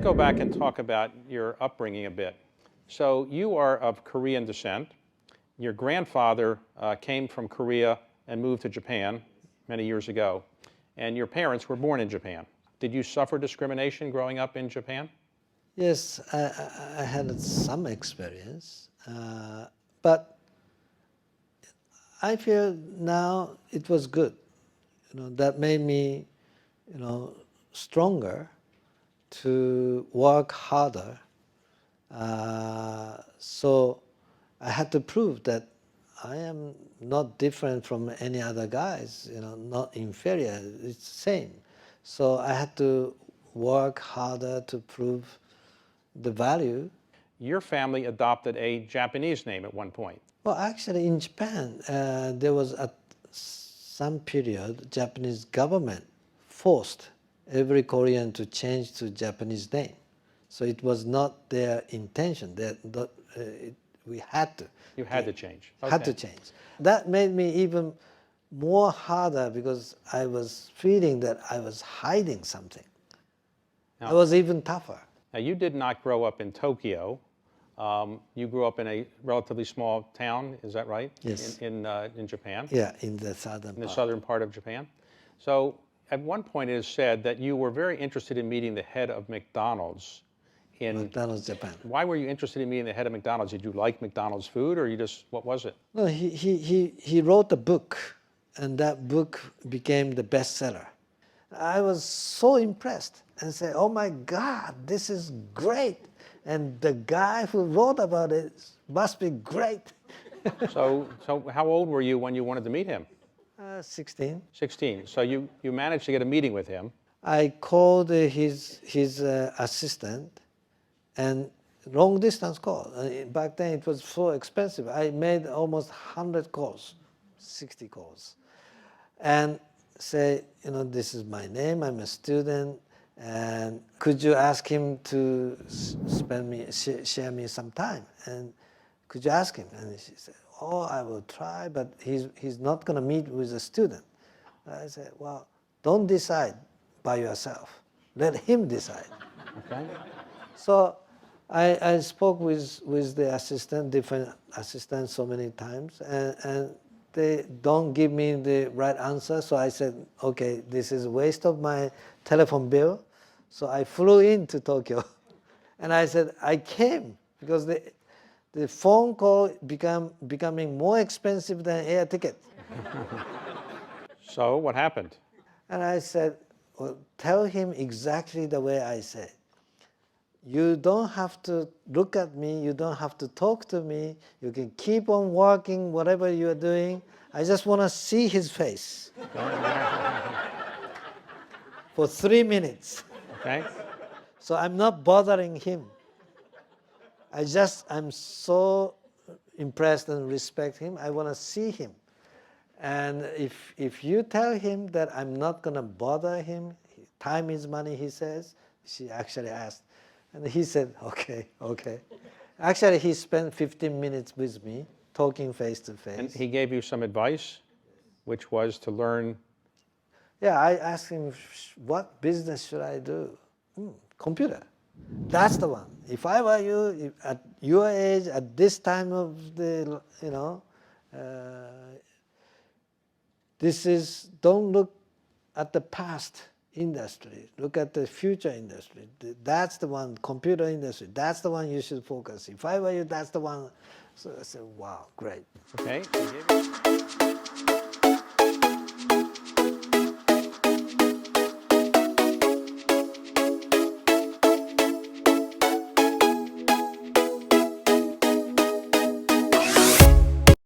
go back and talk about your upbringing a bit. So you are of Korean descent. Your grandfather came from Korea and moved to Japan many years ago. And your parents were born in Japan. Did you suffer discrimination growing up in Japan? Yes, I had some experience, but I feel now it was good. That made me, stronger to work harder. So I had to prove that I am not different from any other guys, not inferior, it's the same. So I had to work harder to prove the value. Your family adopted a Japanese name at one point. Well, actually in Japan, there was at some period, Japanese government forced every Korean to change to Japanese name. So it was not their intention. We had to. You had to change. Okay. Had to change. That made me even more harder because I was feeling that I was hiding something. Now, I was even tougher. Now, you did not grow up in Tokyo. You grew up in a relatively small town, is that right? Yes. In Japan? Yeah, in the southern In the part. southern part of Japan. So at one point it is said that you were very interested in meeting the head of McDonald's in McDonald's, Japan. Why were you interested in meeting the head of McDonald's? Did you like McDonald's food, or you just, what was it? No, he wrote a book, and that book became the bestseller. I was so impressed and said, oh my God, this is great. And the guy who wrote about it must be great. So how old were you when you wanted to meet him? 16. 16. So you managed to get a meeting with him. I called his assistant, and long distance call. Back then it was so expensive. I made almost 100 calls, 60 calls. And say, this is my name, I'm a student, and could you ask him to share me some time? And could you ask him? And she said, oh, I will try, but he's not going to meet with a student. I said, well, don't decide by yourself. Let him decide. Okay. So I spoke with the assistant, different assistants so many times, and they don't give me the right answer. So I said, okay, this is a waste of my telephone bill. So I flew into Tokyo. And I said, I came because the phone call becoming more expensive than air ticket. So what happened? And I said, well, tell him exactly the way I said. You don't have to look at me. You don't have to talk to me. You can keep on working, whatever you are doing. I just want to see his face for 3 minutes. Okay. So I'm not bothering him. I'm so impressed and respect him. I want to see him. And if you tell him that I'm not going to bother him, time is money, he says. She actually asked. And he said, okay. Actually, he spent 15 minutes with me, talking face to face. And he gave you some advice, which was to learn. Yeah, I asked him, what business should I do? Computer. That's the one. If I were you, at your age, at this time of the, don't look at the past industry. Look at the future industry. That's the one, computer industry. That's the one you should focus. If I were you, that's the one. So I said, wow, great. Okay.